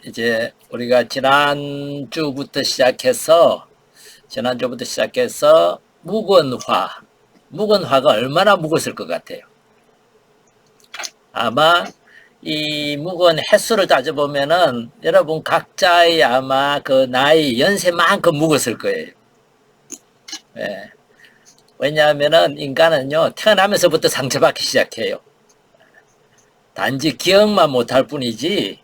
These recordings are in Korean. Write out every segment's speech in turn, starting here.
이제 우리가 지난주부터 시작해서 묵은화가 얼마나 묵었을 것 같아요. 아마 이 묵은 횟수를 따져보면은 여러분 각자의 아마 그 나이 연세만큼 묵었을 거예요. 왜냐하면은 인간은요 태어나면서부터 상처받기 시작해요. 단지 기억만 못할 뿐이지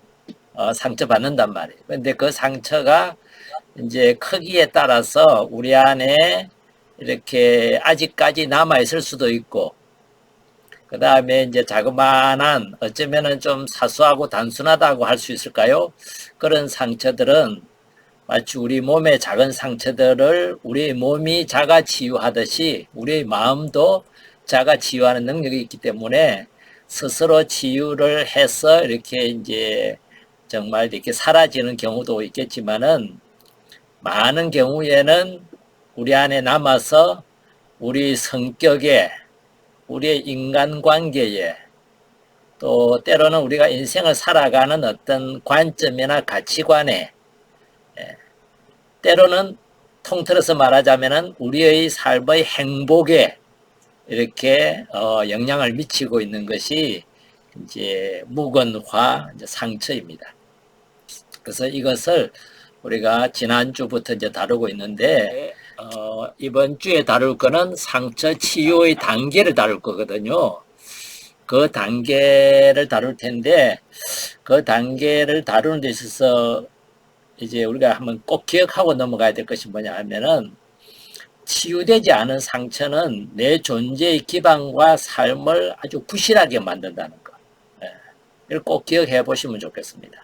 상처받는단 말이에요. 근데 그 상처가 이제 크기에 따라서 우리 안에 이렇게 아직까지 남아있을 수도 있고, 그 다음에 이제 자그마한, 어쩌면은 좀 사소하고 단순하다고 할 수 있을까요? 그런 상처들은 마치 우리 몸의 작은 상처들을 우리 몸이 자가 치유하듯이 우리 마음도 자가 치유하는 능력이 있기 때문에 스스로 치유를 해서 이렇게 이제 정말 이렇게 사라지는 경우도 있겠지만은 많은 경우에는 우리 안에 남아서 우리 성격에, 우리의 인간관계에, 또 때로는 우리가 인생을 살아가는 어떤 관점이나 가치관에, 때로는 통틀어서 말하자면은 우리의 삶의 행복에 이렇게 영향을 미치고 있는 것이 이제 묵은화, 이제 상처입니다. 그래서 이것을 우리가 지난주부터 이제 다루고 있는데, 이번 주에 다룰 거는 상처 치유의 단계를 다룰 거거든요. 그 단계를 다룰 텐데, 그 단계를 다루는 데 있어서 이제 우리가 한번 꼭 기억하고 넘어가야 될 것이 뭐냐 하면은, 치유되지 않은 상처는 내 존재의 기반과 삶을 아주 부실하게 만든다는 거. 이걸 꼭 기억해 보시면 좋겠습니다.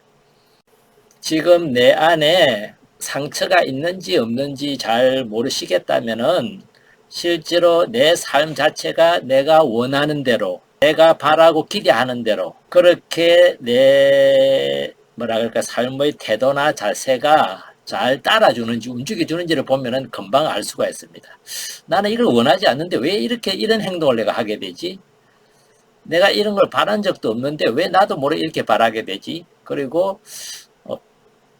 지금 내 안에 상처가 있는지 없는지 잘 모르시겠다면은 실제로 내 삶 자체가 내가 원하는 대로, 내가 바라고 기대하는 대로 그렇게 내 삶의 태도나 자세가 잘 따라주는지 움직여주는지를 보면은 금방 알 수가 있습니다. 나는 이걸 원하지 않는데 왜 이런 행동을 내가 하게 되지? 내가 이런 걸 바란 적도 없는데 왜 나도 모르게 이렇게 바라게 되지? 그리고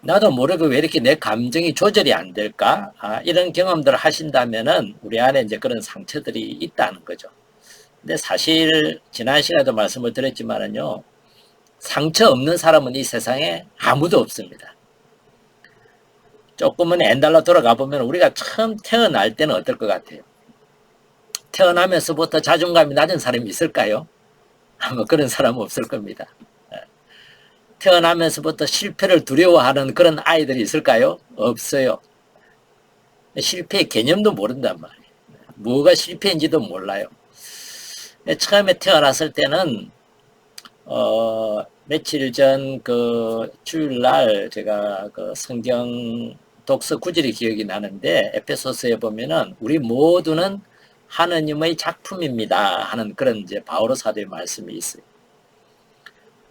나도 모르게 왜 이렇게 내 감정이 조절이 안 될까? 이런 경험들을 하신다면은 우리 안에 이제 그런 상처들이 있다는 거죠. 근데 사실 지난 시간에도 말씀을 드렸지만은요, 상처 없는 사람은 이 세상에 아무도 없습니다. 조금은 옛날로 돌아가 보면 우리가 처음 태어날 때는 어떨 것 같아요? 태어나면서부터 자존감이 낮은 사람이 있을까요? 아마 그런 사람은 없을 겁니다. 태어나면서부터 실패를 두려워하는 그런 아이들이 있을까요? 없어요. 실패의 개념도 모른단 말이에요. 뭐가 실패인지도 몰라요. 처음에 태어났을 때는 며칠 전 그 주일날 제가 그 성경 독서 구절이 기억이 나는데, 에베소서에 보면은 우리 모두는 하느님의 작품입니다 하는 그런 이제 바오로 사도의 말씀이 있어요.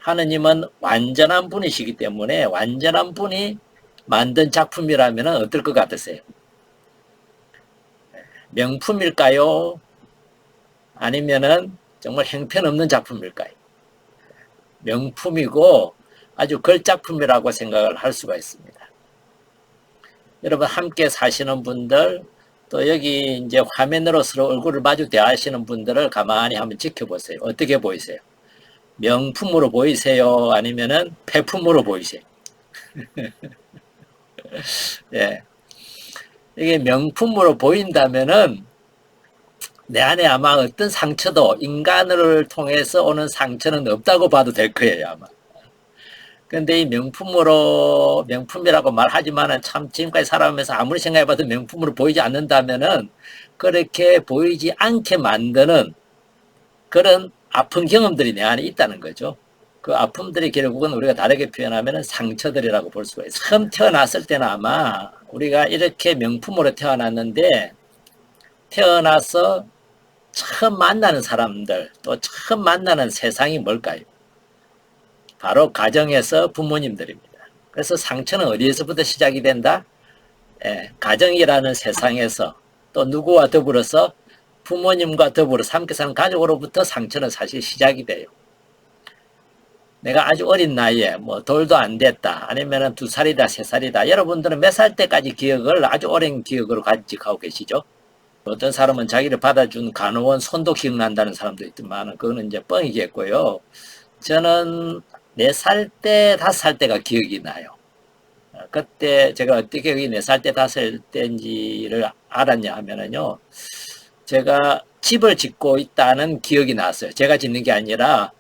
하느님은 완전한 분이시기 때문에 완전한 분이 만든 작품이라면 어떨 것 같으세요? 명품일까요? 아니면은 정말 형편없는 작품일까요? 명품이고 아주 걸작품이라고 생각을 할 수가 있습니다. 여러분 함께 사시는 분들, 또 여기 이제 화면으로 서로 얼굴을 마주 대하시는 분들을 가만히 한번 지켜보세요. 어떻게 보이세요? 명품으로 보이세요? 아니면은 폐품으로 보이세요? 예. 이게 명품으로 보인다면은 내 안에 아마 어떤 상처도, 인간을 통해서 오는 상처는 없다고 봐도 될 거예요, 아마. 근데 이 명품이라고 말하지만은 참 지금까지 살아오면서 아무리 생각해봐도 명품으로 보이지 않는다면은 그렇게 보이지 않게 만드는 그런 아픈 경험들이 내 안에 있다는 거죠. 그 아픔들이 결국은 우리가 다르게 표현하면 상처들이라고 볼 수가 있어요. 처음 태어났을 때는 아마 우리가 이렇게 명품으로 태어났는데 태어나서 처음 만나는 사람들, 또 처음 만나는 세상이 뭘까요? 바로 가정에서 부모님들입니다. 그래서 상처는 어디에서부터 시작이 된다? 가정이라는 세상에서 또 누구와 더불어서 부모님과 더불어서 함께 사는 가족으로부터 상처는 사실 시작이 돼요. 내가 아주 어린 나이에 뭐 돌도 안 됐다 아니면 2살이다 3살이다 여러분들은 몇 살 때까지 기억을 아주 오랜 기억으로 간직하고 계시죠? 어떤 사람은 자기를 받아준 간호원 손도 기억난다는 사람도 있지만 그거는 이제 뻥이겠고요. 저는 4살 때 5살 때가 기억이 나요. 그때 제가 어떻게 4살 때 5살 때인지를 알았냐 하면은요. 제가 집을 짓고 있다는 기억이 났어요. 제가 짓는 게 아니라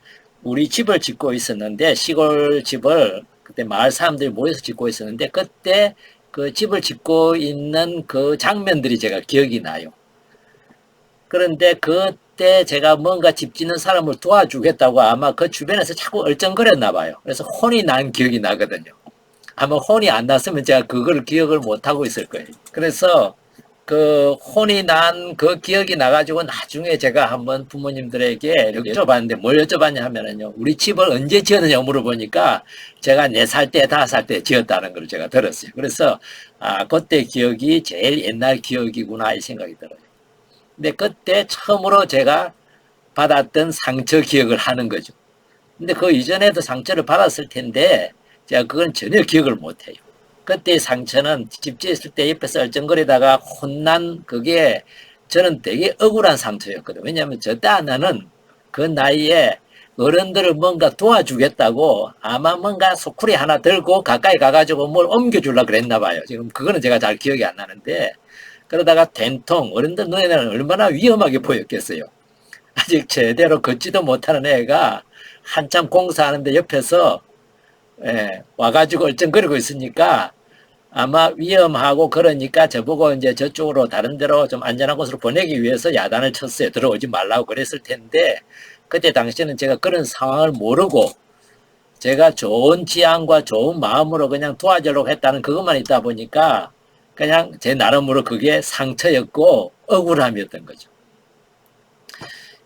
우리 집을 짓고 있었는데 시골 집을 그때 마을 사람들이 모여서 짓고 있었는데 그때 그 집을 짓고 있는 그 장면들이 제가 기억이 나요. 그런데 그때 제가 뭔가 집 짓는 사람을 도와주겠다고 아마 그 주변에서 자꾸 얼쩡거렸나 봐요. 그래서 혼이 난 기억이 나거든요. 아마 혼이 안 났으면 제가 그걸 기억을 못하고 있을 거예요. 그래서 그 혼이 난 그 기억이 나가지고 나중에 제가 한번 부모님들에게 이렇게 여쭤봤는데 뭘 여쭤봤냐 하면은요. 우리 집을 언제 지었느냐 물어보니까 제가 4살 때, 5살 때 지었다는 걸 제가 들었어요. 그래서 그때 기억이 제일 옛날 기억이구나 이 생각이 들어요. 근데 그때 처음으로 제가 받았던 상처 기억을 하는 거죠. 근데 그 이전에도 상처를 받았을 텐데 제가 그건 전혀 기억을 못해요. 그때의 상처는 집 지었을 때 옆에서 얼쩡거리다가 혼난 그게 저는 되게 억울한 상처였거든요. 왜냐하면 저 때 나는 그 나이에 어른들을 뭔가 도와주겠다고 아마 뭔가 소쿠리 하나 들고 가까이 가가지고 뭘 옮겨주려고 그랬나 봐요. 지금 그거는 제가 잘 기억이 안 나는데 그러다가 된통 어른들 눈에는 얼마나 위험하게 보였겠어요. 아직 제대로 걷지도 못하는 애가 한참 공사하는데 옆에서 와가지고 얼쩡거리고 있으니까 아마 위험하고 그러니까 저보고 이제 저쪽으로 다른 데로 좀 안전한 곳으로 보내기 위해서 야단을 쳤어요. 들어오지 말라고 그랬을 텐데 그때 당시에는 제가 그런 상황을 모르고 제가 좋은 지향과 좋은 마음으로 그냥 도와주려고 했다는 그것만 있다 보니까 그냥 제 나름으로 그게 상처였고 억울함이었던 거죠.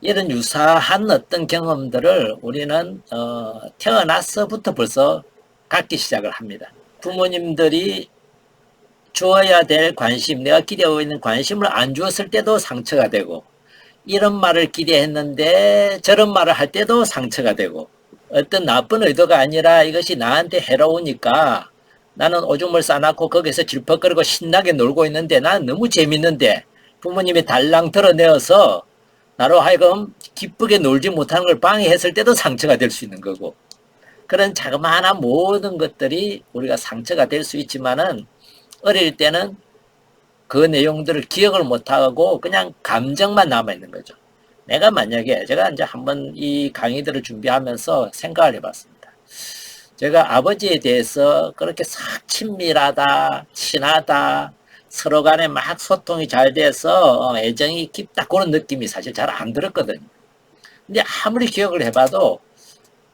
이런 유사한 어떤 경험들을 우리는 태어나서부터 벌써 갖기 시작을 합니다. 부모님들이 주어야 될 관심, 내가 기대하고 있는 관심을 안 주었을 때도 상처가 되고 이런 말을 기대했는데 저런 말을 할 때도 상처가 되고 어떤 나쁜 의도가 아니라 이것이 나한테 해로우니까 나는 오줌을 싸놓고 거기서 질퍽거리고 신나게 놀고 있는데 나는 너무 재밌는데 부모님이 달랑 드러내어서 나로 하여금 기쁘게 놀지 못하는 걸 방해했을 때도 상처가 될 수 있는 거고 그런 자그마한 모든 것들이 우리가 상처가 될 수 있지만은 어릴 때는 그 내용들을 기억을 못하고 그냥 감정만 남아있는 거죠. 내가 만약에 제가 이제 한번 이 강의들을 준비하면서 생각을 해봤습니다. 제가 아버지에 대해서 그렇게 싹 친밀하다, 친하다, 서로 간에 막 소통이 잘 돼서 애정이 깊다 그런 느낌이 사실 잘 안 들었거든요. 근데 아무리 기억을 해봐도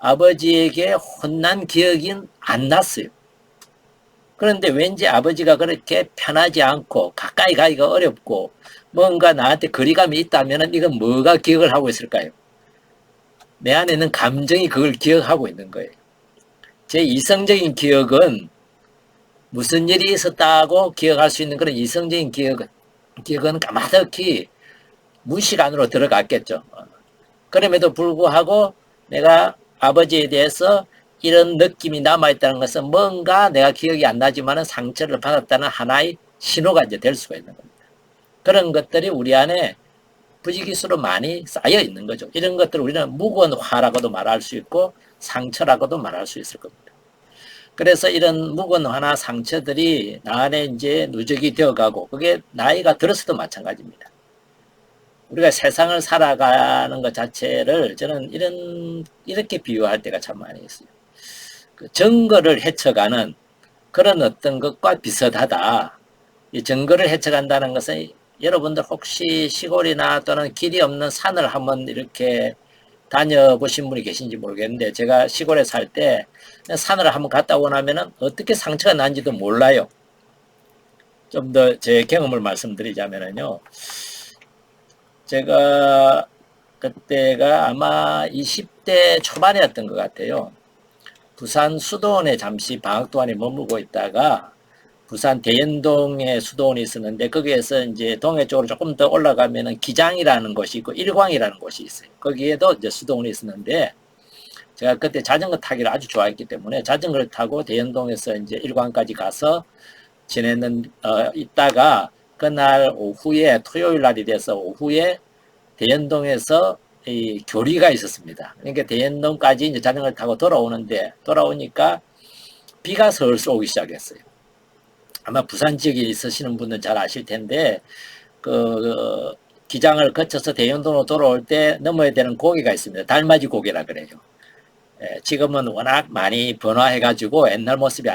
아버지에게 혼난 기억이 안 났어요. 그런데 왠지 아버지가 그렇게 편하지 않고 가까이 가기가 어렵고 뭔가 나한테 거리감이 있다면 이건 뭐가 기억을 하고 있을까요? 내 안에 있는 감정이 그걸 기억하고 있는 거예요. 제 이성적인 기억은 무슨 일이 있었다고 기억할 수 있는 그런 이성적인 기억은 까마득히 무의식 안으로 들어갔겠죠. 그럼에도 불구하고 내가 아버지에 대해서 이런 느낌이 남아있다는 것은 뭔가 내가 기억이 안 나지만 상처를 받았다는 하나의 신호가 이제 될 수가 있는 겁니다. 그런 것들이 우리 안에 부지기수로 많이 쌓여 있는 거죠. 이런 것들을 우리는 무거운 화라고도 말할 수 있고 상처라고도 말할 수 있을 겁니다. 그래서 이런 무거운 화나 상처들이 나 안에 이제 누적이 되어가고 그게 나이가 들어서도 마찬가지입니다. 우리가 세상을 살아가는 것 자체를 저는 이렇게 비유할 때가 참 많이 있어요. 그 정거를 헤쳐가는 그런 어떤 것과 비슷하다. 이 정거를 헤쳐간다는 것은 여러분들 혹시 시골이나 또는 길이 없는 산을 한번 이렇게 다녀보신 분이 계신지 모르겠는데 제가 시골에 살 때 산을 한번 갔다 오고 나면은 어떻게 상처가 난지도 몰라요. 좀 더 제 경험을 말씀드리자면은요. 제가 그때가 아마 20대 초반이었던 것 같아요. 부산 수도원에 잠시 방학 동안에 머물고 있다가 부산 대연동에 수도원이 있었는데 거기에서 이제 동해 쪽으로 조금 더 올라가면은 기장이라는 곳이 있고 일광이라는 곳이 있어요. 거기에도 이제 수도원이 있었는데 제가 그때 자전거 타기를 아주 좋아했기 때문에 자전거를 타고 대연동에서 이제 일광까지 가서 지내는 있다가 그날 오후에 토요일 날이 돼서 오후에 대연동에서 이 교리가 있었습니다. 그러니까 대연동까지 이제 자전거를 타고 돌아오니까 비가 슬슬 오기 시작했어요. 아마 부산 지역에 있으시는 분은 잘 아실 텐데 그 기장을 거쳐서 대연동으로 돌아올 때 넘어야 되는 고개가 있습니다. 달맞이 고개라 그래요. 지금은 워낙 많이 변화해가지고 옛날 모습이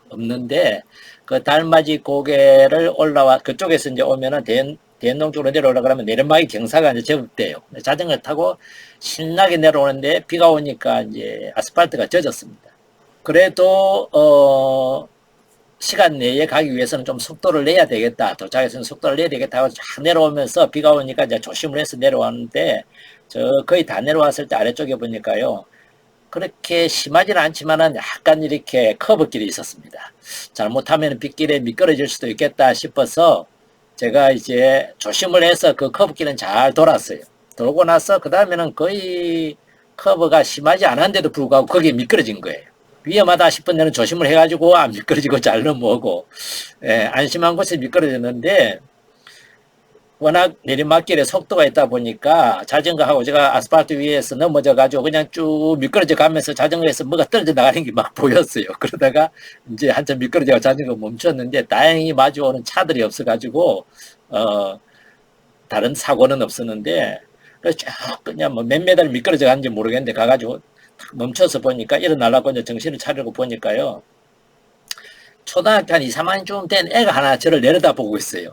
없는데 그 달맞이 고개를 올라와 그쪽에서 이제 오면은 대연동 쪽으로 내려오려 그러면 내리막이 경사가 이제 제법 돼요. 자전거 타고 신나게 내려오는데 비가 오니까 이제 아스팔트가 젖었습니다. 그래도 시간 내에 가기 위해서는 좀 속도를 내야 되겠다. 도착해서는 속도를 내야 되겠다 하고 쫙 내려오면서 비가 오니까 이제 조심을 해서 내려왔는데 거의 다 내려왔을 때 아래쪽에 보니까요. 그렇게 심하지는 않지만은 약간 이렇게 커브길이 있었습니다. 잘못하면 빗길에 미끄러질 수도 있겠다 싶어서 제가 이제 조심을 해서 그 커브길은 잘 돌았어요. 돌고 나서 그 다음에는 거의 커브가 심하지 않았는데도 불구하고 거기에 미끄러진 거예요. 위험하다 싶은 데는 조심을 해가지고 안 미끄러지고 잘 넘어오고 안심한 곳에 미끄러졌는데 워낙 내리막길에 속도가 있다 보니까 자전거하고 제가 아스팔트 위에서 넘어져가지고 그냥 쭉 미끄러져 가면서 자전거에서 뭐가 떨어져 나가는 게 막 보였어요. 그러다가 이제 한참 미끄러져 자전거 멈췄는데 다행히 마주오는 차들이 없어가지고 다른 사고는 없었는데 그래서 쭉 그냥 뭐 몇 메달 미끄러져 가는지 모르겠는데 가가지고 멈춰서 보니까 일어나려고 이제 정신을 차리고 보니까요. 초등학교 한 2, 3학년쯤 된 애가 하나 저를 내려다보고 있어요.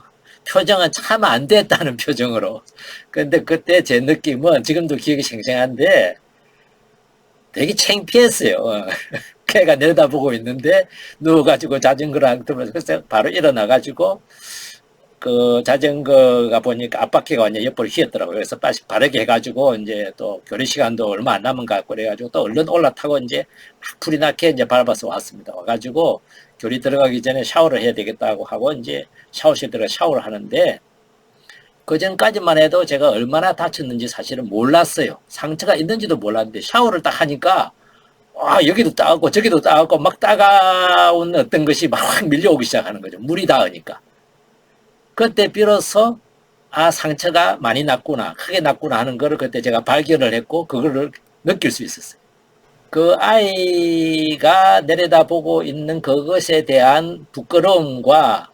표정은 참 안 됐다는 표정으로. 근데 그때 제 느낌은 지금도 기억이 생생한데 되게 창피했어요. 걔가 내려다보고 있는데 누워가지고 자전거를 들면서 그래서 바로 일어나가지고 그 자전거가 보니까 앞바퀴가 완전 옆으로 휘었더라고요. 그래서 다시 바르게 해가지고 이제 또 교리 시간도 얼마 안 남은 것 같고 그래가지고 또 얼른 올라타고 이제 불이 나게 이제 밟아서 왔습니다. 와가지고 교리 들어가기 전에 샤워를 해야 되겠다고 하고 이제 샤워실 들어가 샤워를 하는데 그 전까지만 해도 제가 얼마나 다쳤는지 사실은 몰랐어요. 상처가 있는지도 몰랐는데 샤워를 딱 하니까 여기도 따갑고 저기도 따갑고 막 따가운 어떤 것이 막 확 밀려오기 시작하는 거죠. 물이 닿으니까. 그때 비로소 상처가 많이 났구나, 크게 났구나 하는 거를 그때 제가 발견을 했고 그거를 느낄 수 있었어요. 그 아이가 내려다보고 있는 그것에 대한 부끄러움과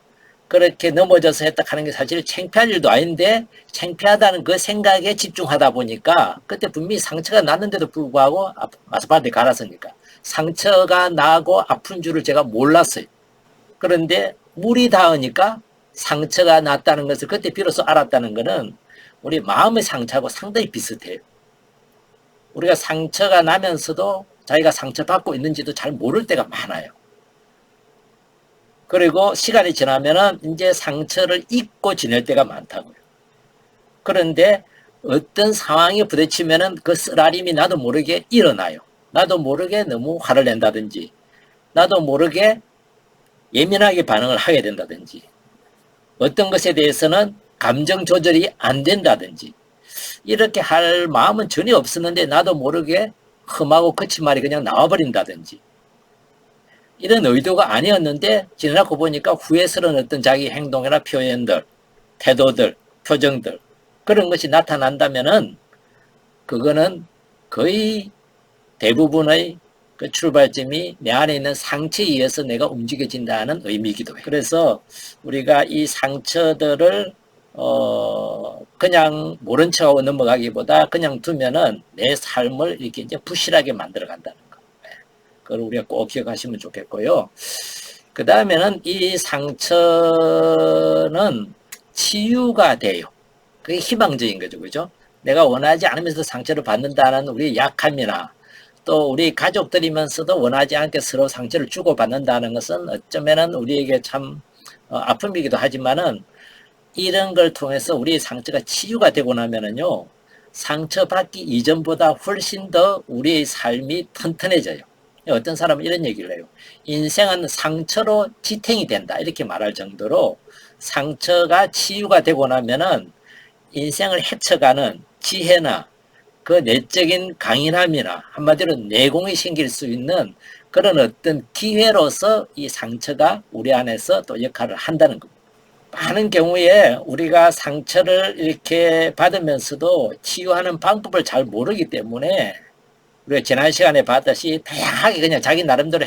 그렇게 넘어져서 했다 하는 게 사실 창피할 일도 아닌데 창피하다는 그 생각에 집중하다 보니까 그때 분명히 상처가 났는데도 불구하고 아스팔트에 갈았으니까 상처가 나고 아픈 줄을 제가 몰랐어요. 그런데 물이 닿으니까 상처가 났다는 것을 그때 비로소 알았다는 것은 우리 마음의 상처하고 상당히 비슷해요. 우리가 상처가 나면서도 자기가 상처받고 있는지도 잘 모를 때가 많아요. 그리고 시간이 지나면은 이제 상처를 잊고 지낼 때가 많다고요. 그런데 어떤 상황에 부딪히면은 그 쓰라림이 나도 모르게 일어나요. 나도 모르게 너무 화를 낸다든지, 나도 모르게 예민하게 반응을 하게 된다든지, 어떤 것에 대해서는 감정 조절이 안 된다든지 이렇게 할 마음은 전혀 없었는데 나도 모르게 험하고 거친 말이 그냥 나와버린다든지 이런 의도가 아니었는데 지나고 보니까 후회스러운 어떤 자기 행동이나 표현들, 태도들, 표정들 그런 것이 나타난다면은 그거는 거의 대부분의 그 출발점이 내 안에 있는 상처에 의해서 내가 움직여진다는 의미이기도 해요. 그래서 우리가 이 상처들을 그냥 모른 척하고 넘어가기보다 그냥 두면은 내 삶을 이렇게 이제 부실하게 만들어 간다는 거. 그걸 우리가 꼭 기억하시면 좋겠고요. 그 다음에는 이 상처는 치유가 돼요. 그게 희망적인 거죠. 그죠? 내가 원하지 않으면서 상처를 받는다는 우리의 약함이나 또 우리 가족들이면서도 원하지 않게 서로 상처를 주고받는다는 것은 어쩌면은 우리에게 참 아픔이기도 하지만은 이런 걸 통해서 우리 상처가 치유가 되고 나면은요, 상처받기 이전보다 훨씬 더 우리의 삶이 튼튼해져요. 어떤 사람은 이런 얘기를 해요. 인생은 상처로 지탱이 된다. 이렇게 말할 정도로 상처가 치유가 되고 나면은 인생을 헤쳐가는 지혜나 그 내적인 강인함이나 한마디로 내공이 생길 수 있는 그런 어떤 기회로서 이 상처가 우리 안에서 또 역할을 한다는 겁니다. 많은 경우에 우리가 상처를 이렇게 받으면서도 치유하는 방법을 잘 모르기 때문에 우리가 지난 시간에 봤듯이 다양하게 그냥 자기 나름대로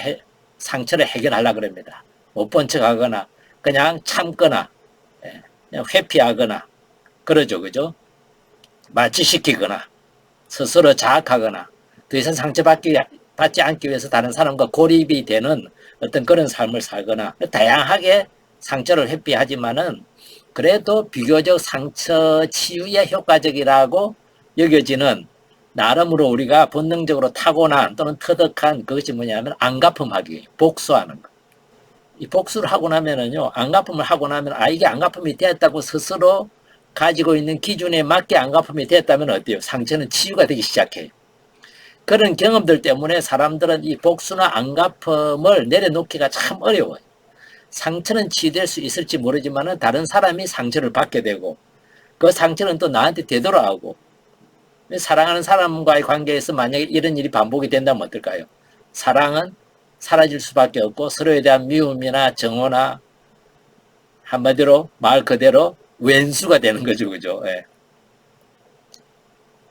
상처를 해결하려고 그럽니다. 못 본 척 하거나 그냥 참거나 그냥 회피하거나 그러죠. 그죠? 마취시키거나 스스로 자학하거나 더 이상 받지 않기 위해서 다른 사람과 고립이 되는 어떤 그런 삶을 살거나 다양하게 상처를 회피하지만은 그래도 비교적 상처 치유에 효과적이라고 여겨지는 나름으로 우리가 본능적으로 타고난 또는 터득한 그것이 뭐냐면 안갚음하기, 복수하는 거. 이 복수를 하고 나면은요, 안갚음을 하고 나면 이게 안갚음이 되었다고 스스로 가지고 있는 기준에 맞게 안갚음이 됐다면 어때요? 상처는 치유가 되기 시작해요. 그런 경험들 때문에 사람들은 이 복수나 안갚음을 내려놓기가 참 어려워요. 상처는 치유될 수 있을지 모르지만 다른 사람이 상처를 받게 되고 그 상처는 또 나한테 되돌아오고 사랑하는 사람과의 관계에서 만약에 이런 일이 반복이 된다면 어떨까요? 사랑은 사라질 수밖에 없고 서로에 대한 미움이나 정오나 한마디로 말 그대로 왼수가 되는 거죠. 그죠? 예.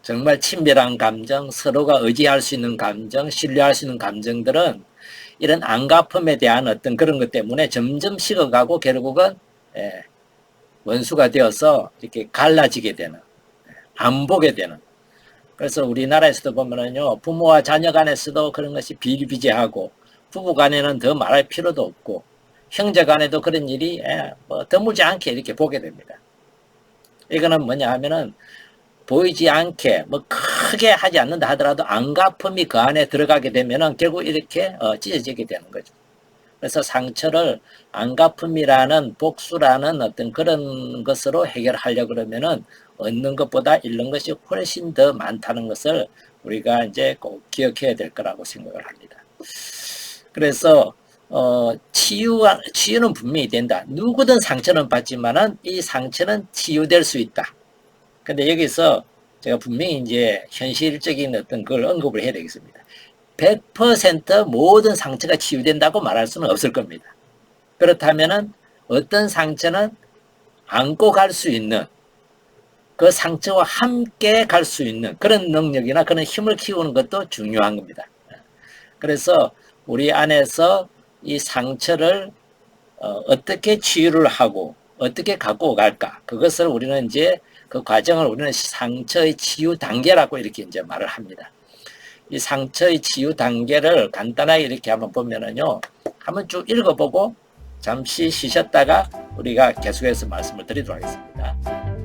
정말 친밀한 감정, 서로가 의지할 수 있는 감정, 신뢰할 수 있는 감정들은 이런 안갚음에 대한 어떤 그런 것 때문에 점점 식어가고 결국은 원수가 되어서 이렇게 갈라지게 되는, 안 보게 되는. 그래서 우리나라에서도 보면은요, 부모와 자녀 간에서도 그런 것이 비일비재하고, 부부 간에는 더 말할 필요도 없고, 형제 간에도 그런 일이 드물지 않게 이렇게 보게 됩니다. 이거는 뭐냐 하면은, 보이지 않게 뭐 크게 하지 않는다 하더라도 안갚음이 그 안에 들어가게 되면은 결국 이렇게 찢어지게 되는 거죠. 그래서 상처를 안갚음이라는 복수라는 어떤 그런 것으로 해결하려고 그러면은 얻는 것보다 잃는 것이 훨씬 더 많다는 것을 우리가 이제 꼭 기억해야 될 거라고 생각을 합니다. 그래서 치유는 분명히 된다. 누구든 상처는 받지만은 이 상처는 치유될 수 있다. 근데 여기서 제가 분명히 이제 현실적인 어떤 걸 언급을 해야 되겠습니다. 100% 모든 상처가 치유된다고 말할 수는 없을 겁니다. 그렇다면은 어떤 상처는 안고 갈 수 있는 그 상처와 함께 갈 수 있는 그런 능력이나 그런 힘을 키우는 것도 중요한 겁니다. 그래서 우리 안에서 이 상처를 어떻게 치유를 하고 어떻게 갖고 갈까? 그것을 우리는 이제 그 과정을 우리는 상처의 치유 단계라고 이렇게 이제 말을 합니다. 이 상처의 치유 단계를 간단하게 이렇게 한번 보면은요, 한번 쭉 읽어보고 잠시 쉬셨다가 우리가 계속해서 말씀을 드리도록 하겠습니다.